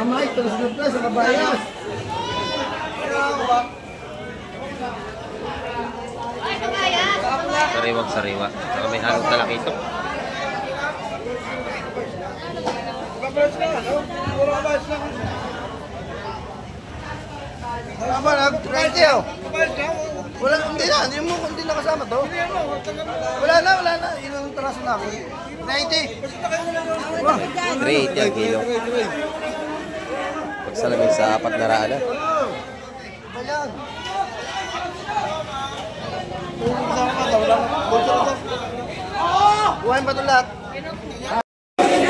Mike, terus na sa kabayas. Sariwang-sariwa. Saka may halong talaki ito. Aba, nag-20 oh. Wala, hindi na kasama to. Wala na. Yun ang taraso namin. 90. 380 ang kilo. Pagsalamin sa 400 na. Ayan. Buhayin pa ito lahat.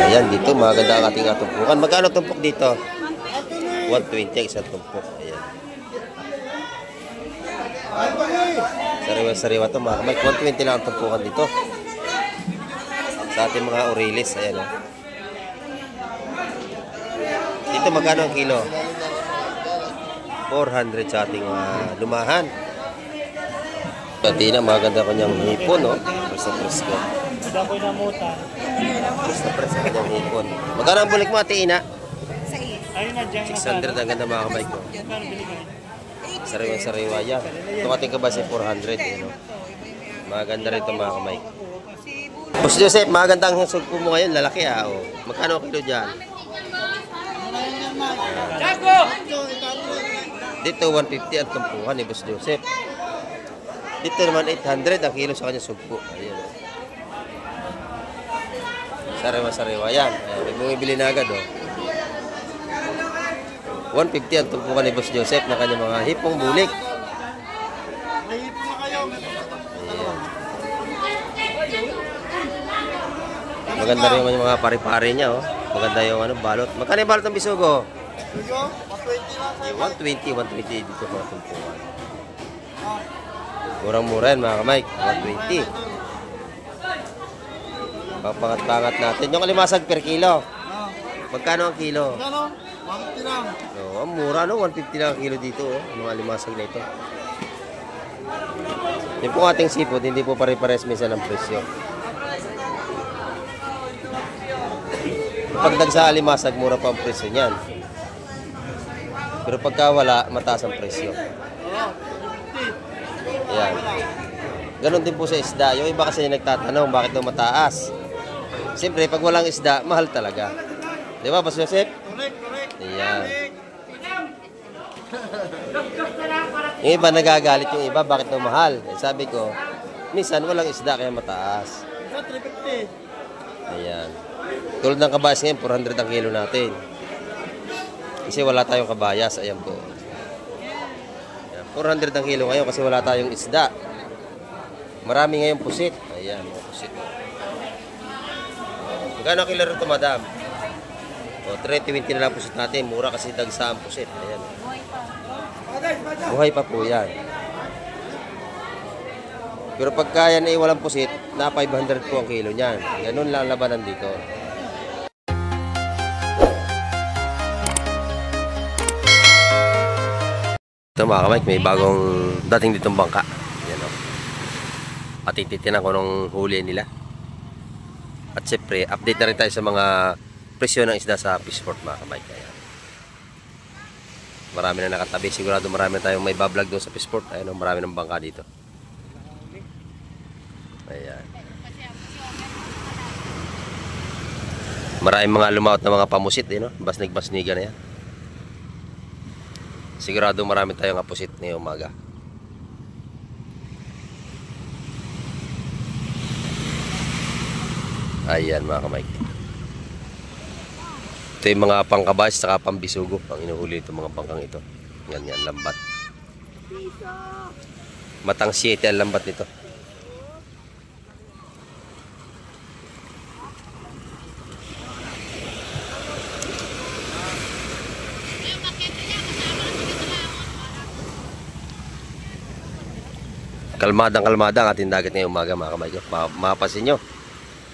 Ayan, dito maganda ang ating tumpukan. Magkano tumpok dito? 120 ang isang tumpok. Ayan. Sariwa-sariwa ito mga kamay. 120 lang ang tumpukan dito. Sa ating mga Aurelis. Ayan o. Dito magkano ang kilo? 400 sa ating lumahan. Pati na maganda kanyang hipon, no? Presko. Dakoy na muta. Presko kanyang hipon. Magkano ang bulik mo, Ate Ina? Ayun na dyan. 600 ang ganda mga kamay ko. Sariwa-sariwa yan. Itong ating kabase 400, no? Maganda rin itong mga kamay ko. Boss Joseph, maganda ang sugpo mo ngayon. Lalaki ha, oh. Magkano ang kilo dyan? Dito 150 ang tumpuhan ni Boss Joseph. Dito naman 800 ang kilo sa kanya sugpo. Ayan. Sariwa-sariwa yan. Ayan, may bumibili na agad oh. 150 ang tumpukan ni Boss Joseph na kanya mga hipong bulik. Ayan. Maganda rin yung mga pari-pari niya oh. Maganda yung balot. Magkano yung balot ng bisugo? 120 dito mga tumpukan. Murang-mura yan mga kamay. 120. Papangat-pangat natin. Yung alimasag per kilo. Magkano ang kilo? 150 lang. No, ang mura no, 150 lang ang kilo dito oh. Mga alimasag na ito. Yung po ating sipod, hindi po pare-pares minsan ang presyo. Pagdag sa alimasag, mura pa ang presyo niyan. Pero pagka wala, mataas ang presyo. Ayan. Ganon din po sa isda. Yung iba kasi nagtatanong bakit daw mataas. Siyempre, pag walang isda, mahal talaga. Di ba, Boss Joseph? Ayan. Yung iba nagagalit yung iba, bakit daw mahal? Eh, sabi ko, minsan walang isda kaya mataas. Ayan. Tulad ng kabayas ngayon, 400 ang kilo natin. Kasi wala tayong kabayas. Ayan po. Ayan, 400 ang kilo ngayon kasi wala tayong isda. Marami ngayon pusit. Ayan, pusit. Magkano kilo rito, madam? O, 320 na lang pusit natin. Mura kasi dagsa ang pusit. Ayan. Buhay pa po yan. Pero pagka yan ay walang pusit, na 500 po ang kilo niyan. Ganun lang labanan dito. Ito mga kamay, may bagong dating ditong bangka. Yan o. Patititinan ko nung huli nila. At siyempre, update na rin tayo sa mga presyo ng isda sa Fishport mga kamay. Kaya, marami na nakatabi. Sigurado marami na tayong may bablog doon sa Fishport. Ayun o, marami ng bangka dito. Ayan. Maraming mga lumaut na mga pamusit no? Basnig-basniga na yan. Sigurado marami tayong apusit ngayong umaga. Ayan mga kamay. Ito yung mga pangkabas at pambisugo ang inuhuli itong mga bangkang ito. Yan, lambat. Matang 7 ang lambat nito. Kalmada ang ating dagat ngayong umaga mga kamay ko. Mapapansin nyo,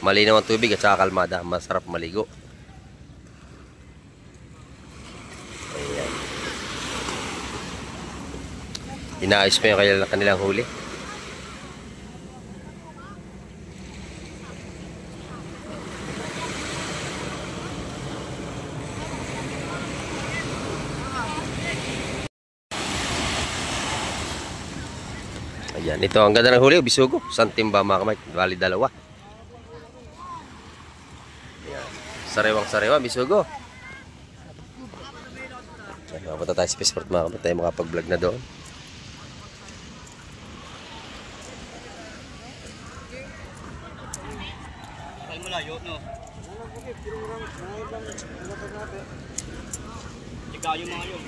malinaw ang tubig at saka kalmada. Masarap maligo. Ayan. Inaayos pa yung kanilang huli. Yan, ito ang ganda ng huli, bisugo. Santimba mga kamay, bali dalawa. Yan. Sariwang-sariwa, bisugo. Yan, makapunta tayo sa Peaceport mga kamay, tayo makapag-vlog na doon. Malayo, no? Tiga yung mga yun.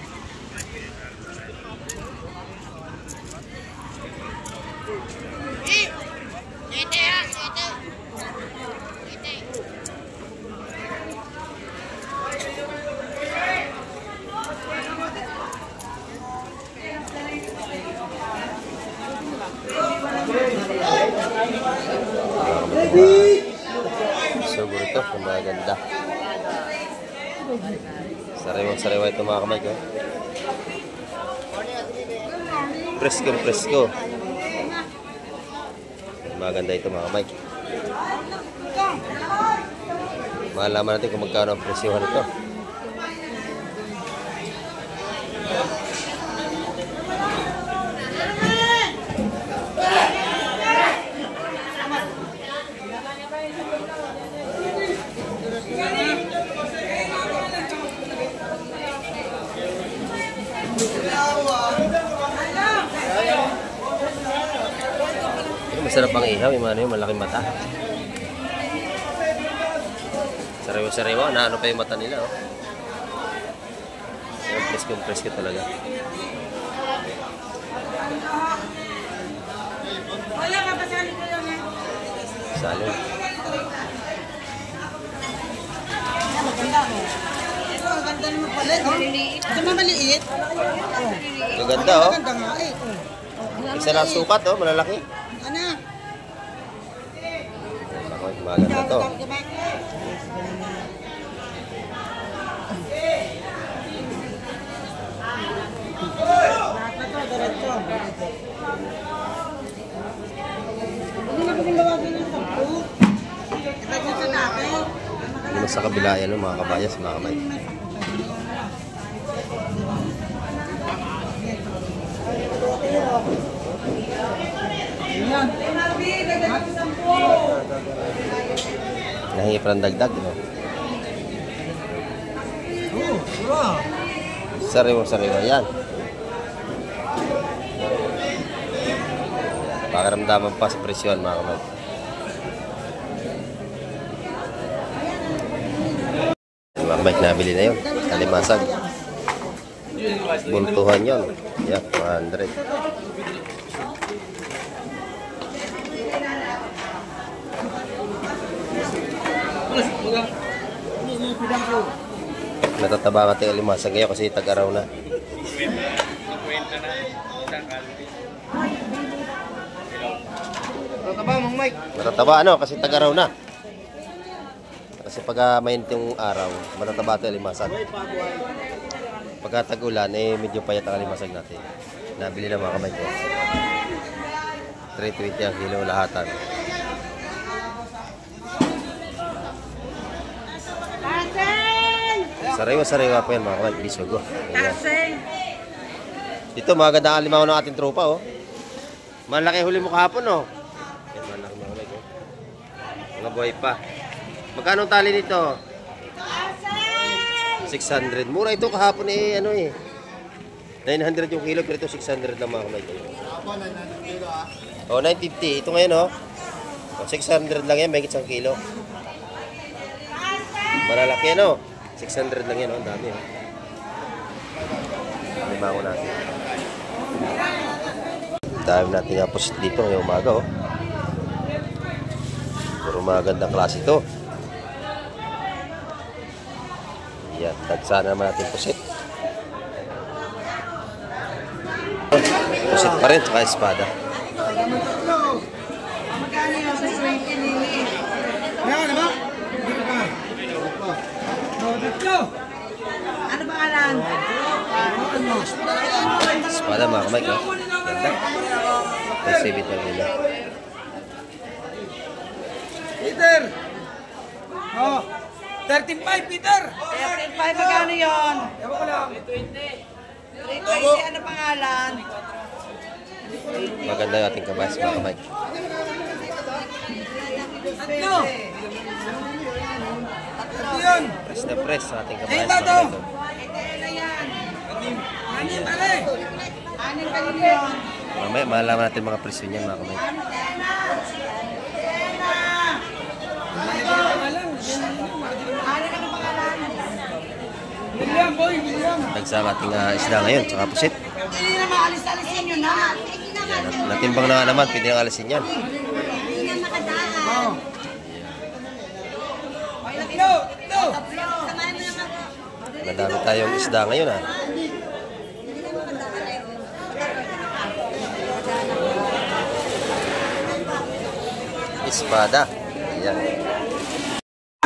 Siguro ito, maganda. Sariwang-sariwa ito mga kamay ko. Presko. Maganda ito mga kamay. Malaman natin kung magkano ang presyohan ito. Masarap ang ihaw, yung ano yung malaking mata. Sariwa-sariwa, naano pa yung mata nila, oh. Presko talaga. Salon. Ganda naman pala. Ito maliit. Maganda, oh. Maganda nga eh. Isa lang sukat, oh, malalaki. Ano? Ako, maganda to. Dito sa kabila yan, mga kabayas, mga kamay. Nahingi pa ng dagdag, no? Sariwa yan. Pakaramdaman pa sa presyon, mga kamay. Mga bike nabili na yun. Kalimasag. Buntuhan yun. Yan, 100. Natataba ang ating alimasag ngayon kasi tag-araw na. Natataba mong Mike. Natataba ano kasi tag-araw na. Kasi pag mainit yung araw, matataba ito alimasag. Pagka tag-ulan, medyo payat ang alimasag natin. Nabili na mga kamay ko. 320 ang kilo lahatan. Sariwa-sariwa po yan mga kamay. Bisugo. Dito maganda ang alimango ng ating tropa, oh. Malaki huli mo kahapon, oh. Yan, malaki mga kamay ko. Mga buhay pa. Magkano tali nito? 600. Mura ito kahapon eh, ano eh. 900 yung kilo, pero ito 600 lang mga kamay ko. Oh, 950. Ito ngayon, oh. 600 lang yan, may isang kilo. Malalaki, ano? 600 lang yan, oh. Ang dami, oh. Limango natin. Dami natin nga post dito ngayong umaga, oh. Puro magandang klase ito. Yan, tagsana naman natin pusit. Pusit pa rin, saka espada. Magkano yun sa swing kinili? Ano ba alam? Espada mga kamay, no? Ganda. May sibit na gila. Peter! Oh, 13.5 Peter! 13.5 magkano yun? Ewan ko lang. 320. Ano pangalan? Maganda yung ating kabas mga kamay. Press na press sa ating kabas mga kamay. Mamaya malaman natin mga presyo niyan mga kamay. Nagsama ating isda ngayon, tsaka pusit. Hindi na maalis-alisin yun na. Yan, natimbang na nga naman, pwede nang alisin yan. Hindi na makadaan. Nadami tayong isda ngayon ha. Espada. Ayan.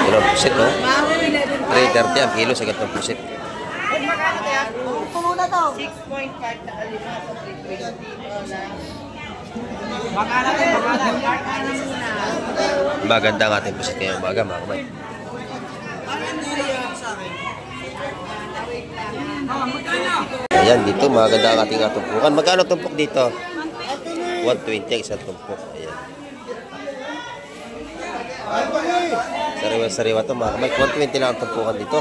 Yun ang pusit no? 3.30 ang kilo sa gatong pusit. Puno na to. 6.5 na alimas sa 320. Maganda ang ating pusit ngayong umaga mga kamay. Ayan, dito maganda ang ating tumpukan. Magkano tumpok dito? 120 ang isang tumpok. Ayan. Sariwa-sariwa ito mga kamay. 120 lang ang tumpukan dito.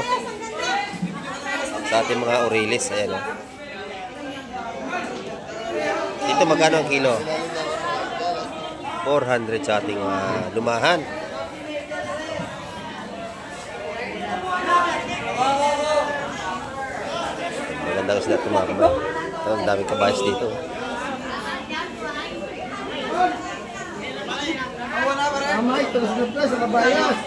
Sa ating mga orilis. Ayan o. Dito magkano ang kilo? 400 sa ating lumahan. Magandang isda ito mga kamay. Ang daming kabayas dito. Amay, tulos na plus, sa kabayas.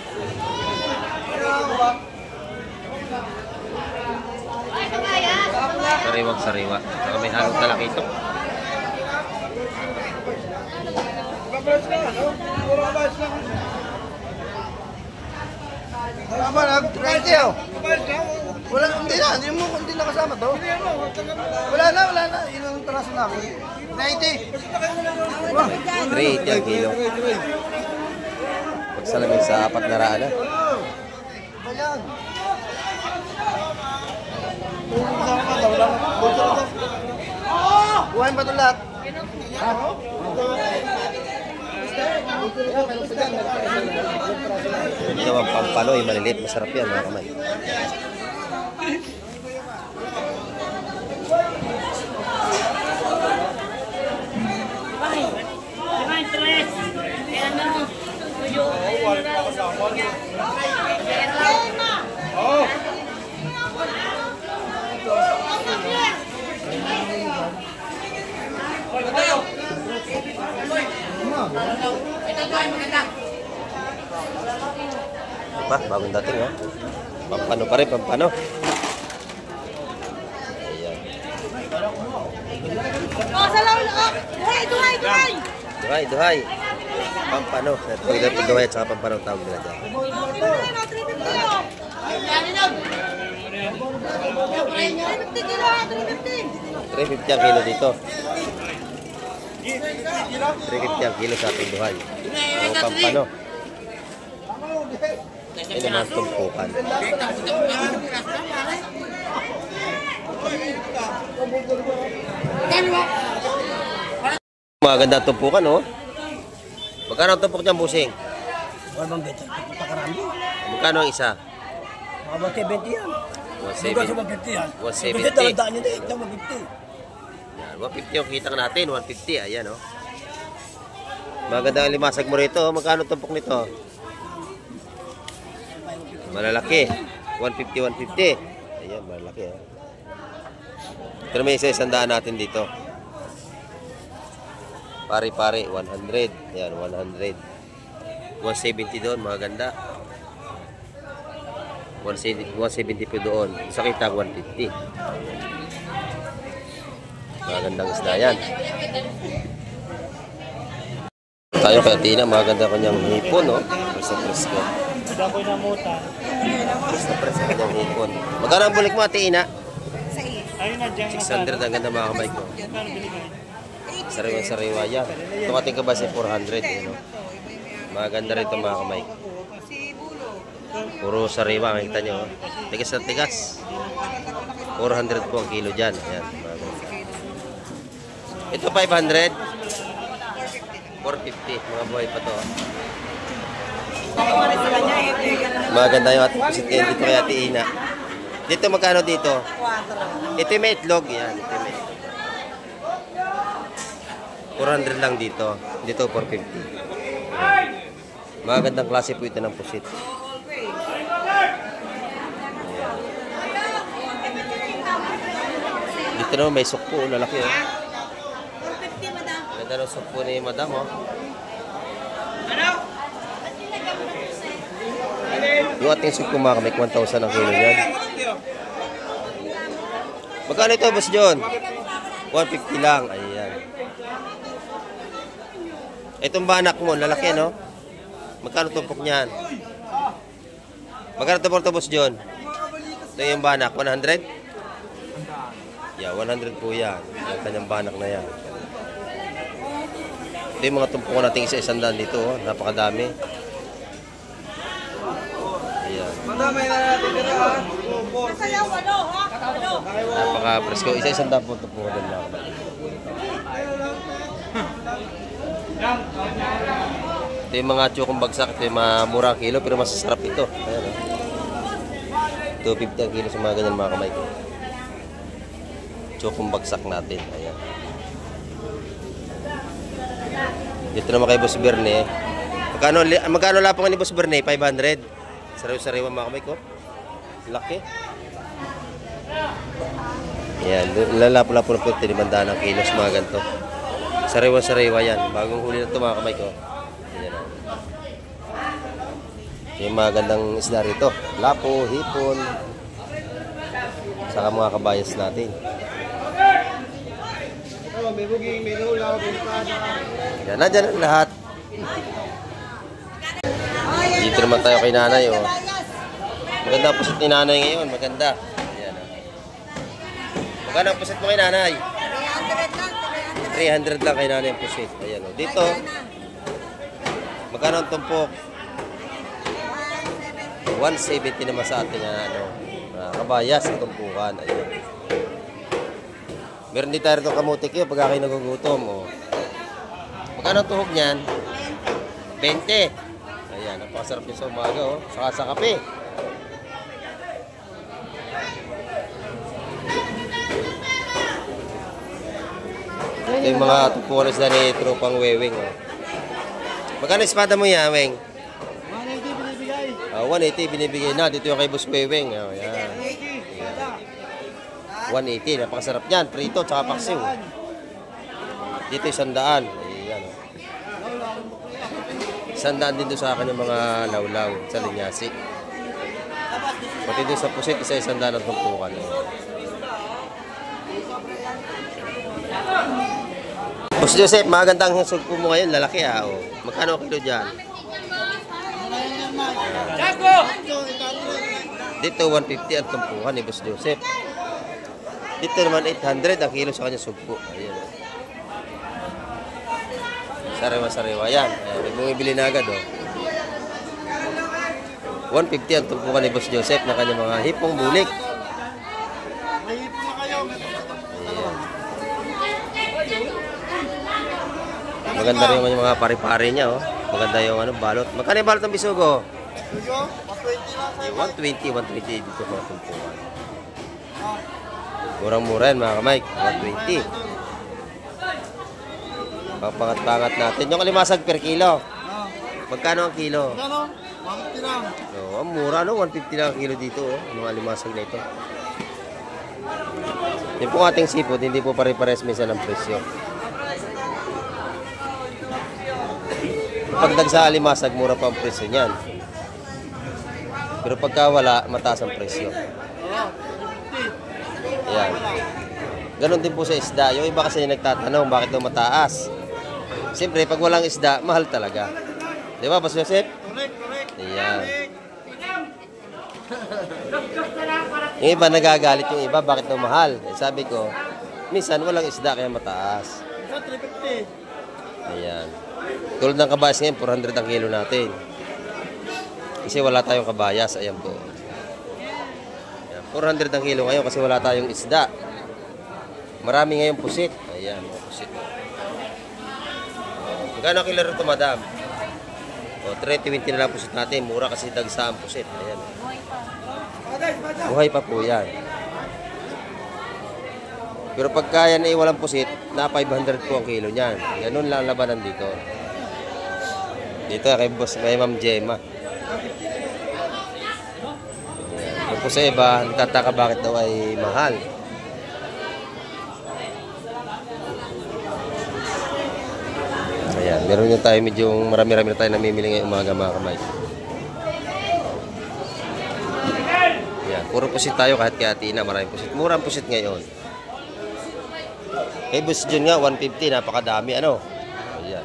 Sariwang sariwa. Saka may halong talakito. Tama na, 20 oh. Wala, hindi na kasama to. Wala na. Yun ang taraso namin. 90. 3 ang kilo. Pagsalamin sa 4 na raan na. Ayan. Buhayin ba ito lahat? Hindi naman pampanoy, maliliit. Masarap yan mga kamay. Diba? Bagong dating ha. Pampano pa rin, pampano. Ayan. Oh, salaw na. Duhay. Duhay. Pampano. Duhay at saka pampano tawag nila dyan. 350 ang kilo dito. 350 ang kilo sa ating duhay. O pampano. Ito naman tumpukan. Maganda ang tumpukan, oh. Magkano ang tumpok dyan, busing? Magkano ang isa? 170 yan. 170. 170. Yan, 150 yung kita natin. 150, ayan, oh. Maganda ang limasag mo rito. Magkano tumpok nito? Malalaki. 150. Ayan, malalaki, oh. Pero may isa-isandaan natin dito. Pari-pari, 100. Ayan, 100. 170 doon, maganda. 170 po doon. Sa kita, 150. Magandang isda yan. Tayo kay Tina, maganda kanyang hipon, no? Presa-presa ko. Presa-presa kanyang hipon. Magkano ang bulik mo, Tina? 600 ang ganda mga kamay ko. Sariwa-sariwa yan. Itong ating kabas ay 400. No? Maganda rin itong mga kamay ko. Puro sariwa, makikita nyo. Tigas na tigas. 400 po ang kilo dyan. Ayan, ito 500. 450. Mga buhay pa to. Maganda yung ating pusit ngayon dito kay Ate Ina. Dito magkano dito? 4. Ito yung may itlog. Yan. Ito yung may itlog. 400 lang dito. Dito 450. Magandang klase po ito ng pusit. Dito naman may sukpo. Lalaki oh. 450, madam. Ganda ng sukpo ni madam oh. Yung ating sukpo mga kamay, 1,000 ang kilo yan. Magkano ito, Boss John? 150 lang. Ayan. Itong banak mo, lalaki, no? Magkano tumpok niyan? Magkano tumpok ito, Boss John? Ito yung banak, 100? Yeah, 100 po yan. Yung kanyang banak na yan. Ito yung mga tumpok natin isa-isang daan dito, oh. Napakadami. Ayan. Madamay na natin dito ha. Napaka-presko. Isa-isang daan po tumpok din lang. Ito yung mga chokong bagsak. Ito yung mga murang kilo pero masasarap ito. Ayan, oh. 250 ang kilo sa mga ganyan mga kamay ko. Chokong bagsak natin. Ayan. Dito naman kay Boss Berne. Magkano lapang ni Boss Berne? 500. Sariwa-sariwa mga kamay ko. Laki. Ayan. Lalapo-lapo na po ito. 500 ang kilos mga ganito. Sariwa-sariwa yan. Bagong huli na ito mga kamay ko. Ayan. Yung mga gandang isda rito. Lapo, hipon. Saka mga kabayas natin. May buging, may nulaw, may espada. Yan, nandyan ang lahat. Dito naman tayo kay nanay. Oh. Maganda ang pusit ni nanay ngayon. Maganda. Ayan, oh. Maganda ang pusit mo kay nanay. 300 lang kay nanay ang pusit. Ayan, oh. Dito, magkano ang tumpok? 170 naman sa ating kabayas sa tumpukan. Ayan. Meron din tayo itong kamutik yun pagka kayo nagugutom. Oh. Magkano ang tuhog niyan? 20. Ayan, napakasarap niya sa umaga. Oh. Saka sa kape. Ito yung mga tumpukan isda ni Tropang Weweng. Oh. Magkano espada mo yan, Weng? 180 binibigay. 180 binibigay na. Dito yung kay Boss Weweng. Oh, yan. 180, napakasarap yan. Prito, tsaka paksiw. Dito 100. Ayan, oh. 100 din doon sa akin yung mga lawlaw sa linyasi. Pati doon sa pusit, isa-100 ang tumpukan. Boss Joseph, magandang sugpo mo ngayon. Lalaki ah. Oh. Magkano kilo dyan? Dito 150 ang tumpukan ni Boss Joseph. Dito naman 800 ang kilo sa kanya sugpo. Ayan. Sariwa-sariwa yan. Ayan, may bumibili na agad. Oh. 150 ang tumpukan ni Boss Joseph na kanya mga hipong bulik. May hipon na kayo. Maganda rin yung mga pari-pari niya. Oh. Maganda yung balot. Magkano yung balot ng bisugo? Bisugo? 120 lang. 120 dito mga tumpukan. Murang-mura yan mga kamay. 120. Papangat-pangat natin. Yung kalimasag per kilo. Magkano ang kilo? Ano? 150 lang. No, ang mura no, 150 lang ang kilo dito oh. Yung kalimasag na ito. Yung pong ating sipod, hindi po pare-pares minsan ang presyo. Pagdag sa alimasag, mura pa ang presyo niyan. Pero pagka wala, mataas ang presyo. Ayan. Ganon din po sa isda. Yung iba kasi nagtatanong, bakit daw mataas? Siyempre, pag walang isda, mahal talaga. Di ba, Boss Joseph? Correct. Ayan. Yung iba nagagalit yung iba, bakit daw mahal? Eh, sabi ko, minsan walang isda kaya mataas. Isa 350. Ayan. Tulad ng kabayas ngayon, 400 ang kilo natin. Kasi wala tayong kabayas. Ayan po. Ayan, 400 ang kilo ngayon kasi wala tayong isda. Marami ngayong pusit. Ayan, mga pusit. Magkano ang kilo rito, madam? O, 320 na lang pusit natin. Mura kasi dagsa ang pusit. Ayan. Buhay pa po yan. Pero pagka yan ay walang pusit, na 500 po ang kilo niyan. Ganun lang labanan dito. Dito kay boss, kay Ma'am Gemma. Ayan. Kung sa iba, nagtataka bakit daw ay mahal. Ayan, meron nyo tayo medyo marami-rami na tayo namimili ngayong umaga mga kamay. Ayan, puro pusit tayo kahit kay Ate Ina, maraming pusit. Murang pusit ngayon. Kay Boss John nga, 150, napakadami ano. Ayan,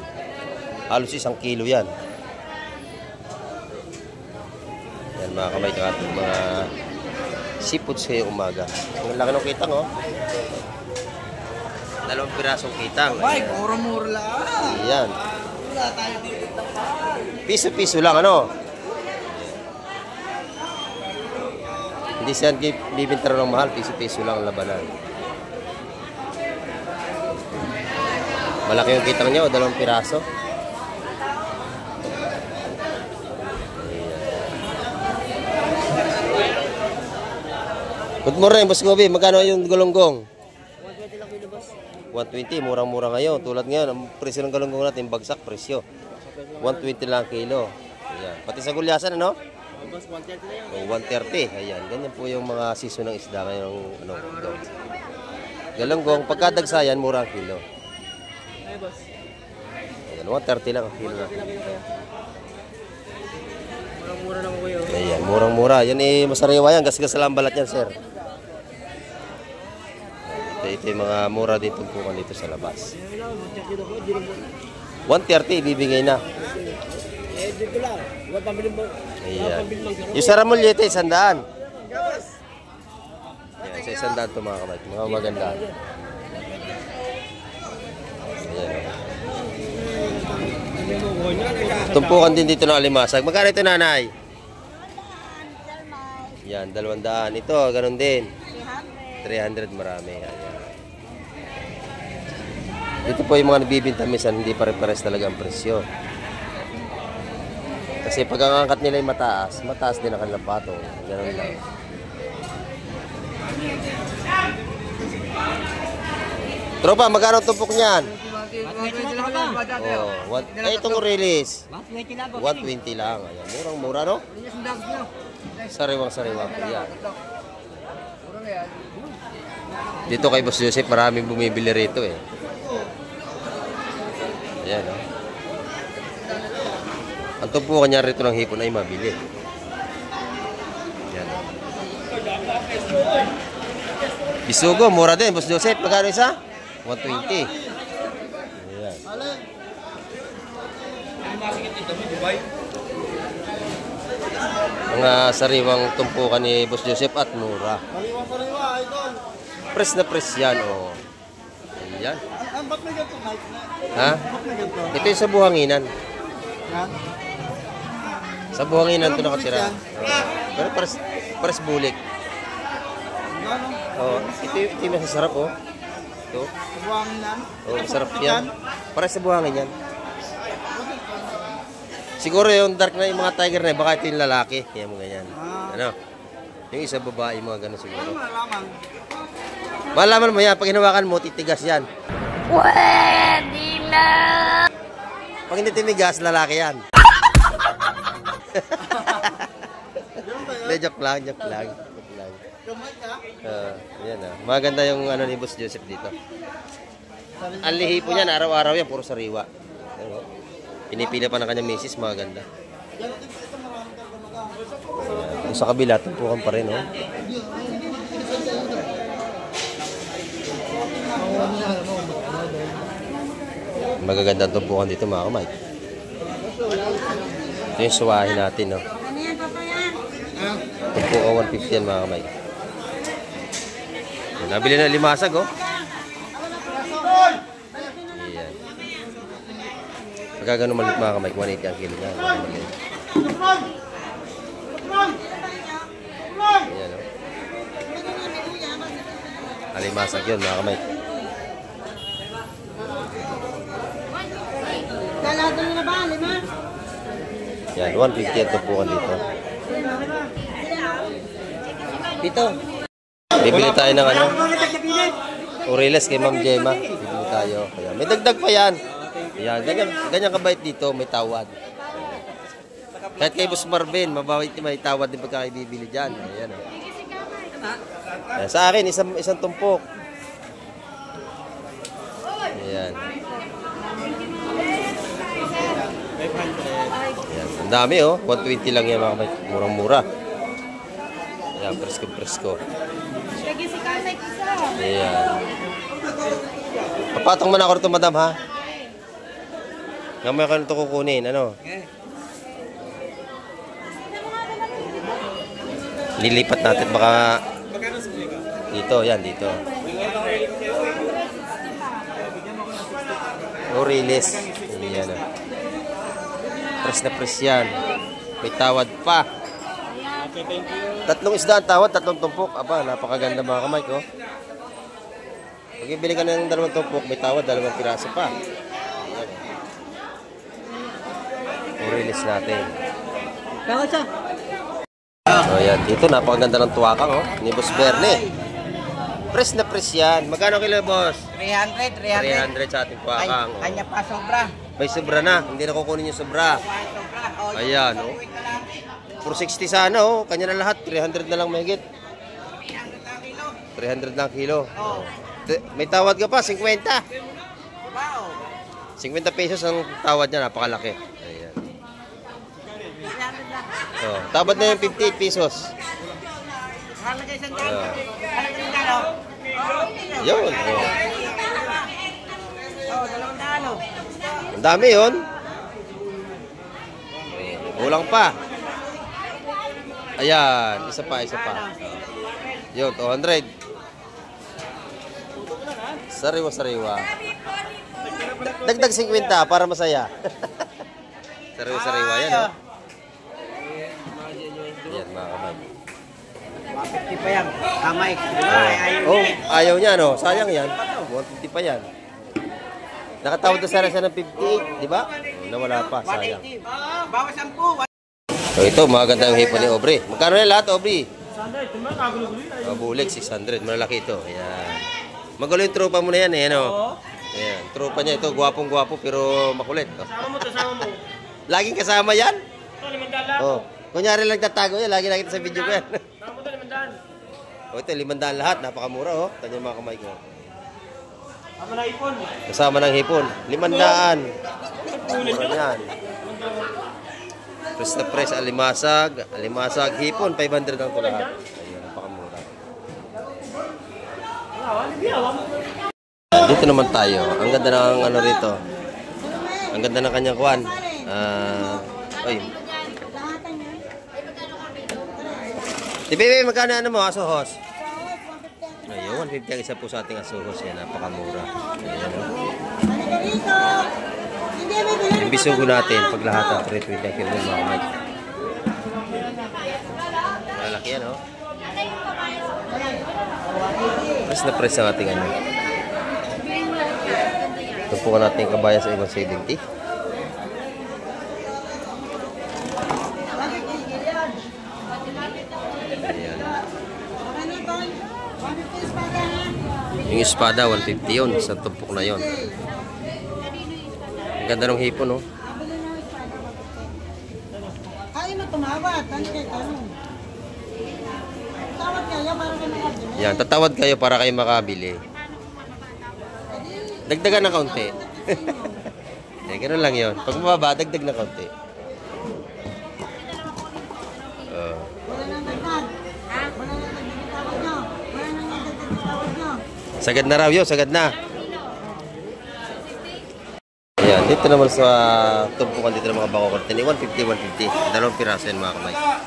halos 1 kilo yan. Ayan mga kamay, kakating mga seafoods ngayong umaga. Ang laki ng kitang oh. 2 pirasong kitang. Ay, mura-mura lang. Ayan. Wala tayo dito. Piso-piso lang, ano? Hindi siya bibintaro ng mahal. Piso-piso lang ang labanan. Malaki yung kitang niya o 2 piraso. Good morning, Boss Gobi. Magkano yung gulunggong? 120, murang-mura ngayon. Tulad ngayon, ang presyo ng galunggong natin, bagsak presyo. 120 lang kilo. Ayan. Pati sa gulyasan, ano? 130. Ayan, ganyan po yung mga season ng isda ngayon. Ano, galunggong, pagkadagsayan, murang kilo. Ayan, 130 lang ang kilo natin. Mura-mura lang ko yun. Ayan, murang-mura. Yan eh, masariwa yan. Gas-gas lang balat yan, sir. Ito yung mga mura dito po dito sa labas. 130 ibibigay na. Ayan. Yung saramulete, 100. Ayan, sa 100 ito mga kamay. Mga maganda. Ayan. Tumpukan din dito ng alimasag. Magkano ito, nanay? Yan, 200. Ito, ganun din. 300 marami. Ayan. Ito po yung mga nabibinta minsan, hindi pare-pares talaga ang presyo. Kasi pag ang angkat nila ay mataas, mataas din ang kanilang patong. Ganun lang. Tropa, magkano tumpok niyan? Oh, itong release. 120 lang. Ayan, murang-mura, no? Sariwang-sariwang. Ayan. Dito kay Boss Joseph, maraming bumibili rito eh. Ayan, no? Ang tumpukan niya rito ng hipon ay mabili. Ayan. Bisugo, mura din. Boss Joseph, magkano isa? 120. Ayan. Mga sariwang tumpukan ni Boss Joseph at mura. Sariwa-sariwa, idol. Press na press yan, oh. Ayan. Ba't may ganito, Mike? Ha? Ba't may ganito? Ito yung sa buhanginan. Yan. Sa buhanginan ito nakatira. Pero press bulik. Gano'n? Oh, ito yung masasarap, oh. Ito. Buwangin yan. Oh, masarap yan. Para sa buhangin yan. Siguro yung dark na yung mga tiger na, baka ito yung lalaki. Kaya mo ganyan. Ano? Yung isa babae, mga gano'n siguro. Malaman. Malaman mo yan, pag hinawakan mo, titigas yan. Pwede na! Pag hindi tinigas, lalaki yan. Joke lang, joke lang. Yan ah. Maganda yung ano ni Boss Joseph dito. Ang lihi po niyan, araw-araw yan, puro sariwa. Ano? Pinipila pa ng kanyang misis, maganda. Ayan. Sa kabila, tumpukan pa rin, oh. Magaganda ang tumpukan dito, mga kamay. Ito yung suwahin natin, no? Tumpukan 150 yan, mga kamay. Nabili na limasag, oh. Ayan. Pagka ganun malit, mga kamay, 180 ang kilo niya. Ayan, oh. Alimasag yun, mga kamay. Yan, 150 ang tumpukan dito. Dito. Bibili tayo ng ano? Uriles kay Ma'am Gemma. Bibili tayo. Kaya may dagdag pa yan. Yan, ganyan kabait dito, may tawad. Kahit kay Boss Marvin, mabawit may tawad din pagka bibili dyan. Ayan. Ayan. Sa akin, isang tumpok. Ayan. Ayan. Ang dami oh. 120 lang yan mga kabait. Murang-mura. Ayan, presko-presko. Ayan. Papatong man ako rito, madam, ha? Gamay ka nito kukunin, ano? Lilipat natin, baka... Dito, yan, dito. Uriles. Yan, ah. Press na press yan. May tawad pa. Tatlong isda ang tawad, tatlong tumpok. Aba, napakaganda mga kamay ko. Pag ibili ka ng dalawang tumpok, may tawad, dalawang piraso pa. Ayan. Uriles natin. So, ayan. Dito, napakaganda ng tuwakang, oh. Ni Boss Berne. Press na press yan. Magkano kilo, boss? 300. 300 sa ating tuwakang. Oh. Kanya pa sobra. May sobra na. Hindi na kukunin yung sobra. Ayan, oh. 460 sana, oh. Kanya na lahat. 300 na lang mahigit. 300 lang kilo. Oh. May tawad ka pa, 50. 50 pesos ang tawad niya, napakalaki. Ayan. Oh, tawad na yung 58 pesos. Yun. Oh. Ang dami yun. Kulang pa. Ayan, isa pa. Yun, 200. Sariwa. Dagdag 50 para masaya. Sariwa yan, oh. Ayan, mga kamay. 150 pa yan. Kamay. Oh, ayaw niya, no? Sayang yan. 150 pa yan. Nakatawad na sana ng 58, di ba? Oh, nawala pa, sayang. Bawas 10. So ito, maganda yung hipon ni Aubrey. Magkano na lahat, Aubrey? 600. Oh, bulik, 600. Malaki ito. Ayan. Magulo yung tropa mo na yan, eh, ano? Ayan, tropa niya ito. Gwapong-gwapo, pero makulit. Oh. Kasama mo. Laging kasama yan? Ito, 500 Oh. Kunyari lang tatago yan. Lagi nakita sa video ko yan. Kasama mo ito, 500. Oh, ito, 500 lahat. Napakamura, oh. Tanya mga kamay ko. Kasama na ipon. Kasama ng hipon. 500. Mura yan. Press na press, alimasag, hipon, 500 lang ito lahat. Ayun, napakamura. Dito naman tayo. Ang ganda ng ano rito. Ang ganda ng kanyang kuwan. Oy. Bebe, magkano ano mo, asuhos? Ayun, 150 ang isa po sa ating asuhos. Yan, napakamura. Ayan, yung bisugo natin, pag lahat ang 320 ang kilo ng mga kamay. Malaki yan, oh. Press na press ang ating ano. Tumpukan natin yung kabayan sa 170. Ayan. Yung espada, 150 yun. Isang tumpok na yun. Ang ganda ng hipon, oh. Ay, mo tumawad. Ano kayo tanong? Tawad kayo para kayo makabili. Yan, tatawad kayo para kayo makabili. Dagdagan ng kaunti. Ganun lang yun. Pag mababa, dagdag na kaunti. Wala nang dagdag. Wala nang dagdag na tawad nyo. Wala nang dagdag na tawad nyo. Sagad na raw yun, sagad na. Ayan, dito naman sa tumpukan dito ng mga bako korteni, 150. Dalawang piraso yan mga kamay. Ayan.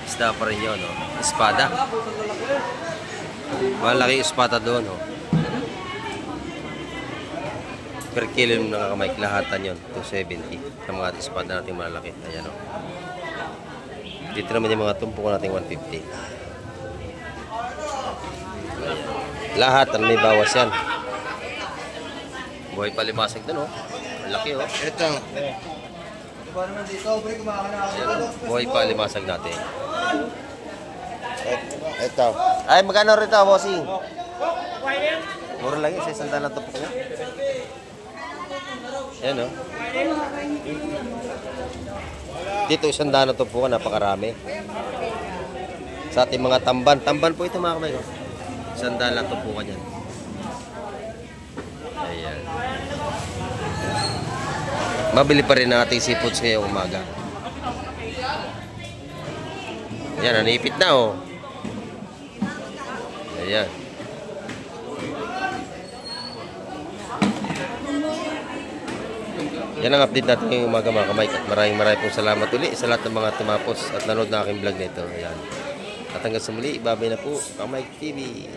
Isda pa rin yun, oh. Espada. Malaki espada doon, oh. Per kilo yung nakakamay, lahatan yun, 270. Sa mga espada natin malalaki. Ayan, oh. Dito naman yung mga tumpukan natin, 150. Lahat, may bawas yan. Buhay palimasag doon, oh. Laki oh. Ito. Diba naman dito, pre, kumakana. Buhay pa limasag natin. Ito. Ay, magkano rito, bossing? Kuhay na yan. Mura lang yun, sa isang daan lang tupok niya. Yan oh. Dito isang daan na tupukan, napakarami. Sa ating mga tamban. Tamban po ito mga kamay ko. Isang daan lang tupukan yan. Ayan. Mabili pa rin ang ating seafoods ngayong umaga. Ayan, nanipit na oh. Ayan. Yan ang update natin ngayong umaga mga kamay. At maraming pong salamat uli sa lahat ng mga tumapos at nanood na aking vlog nito. Ayan. At hanggang sa muli, babay na po, Kamay TV.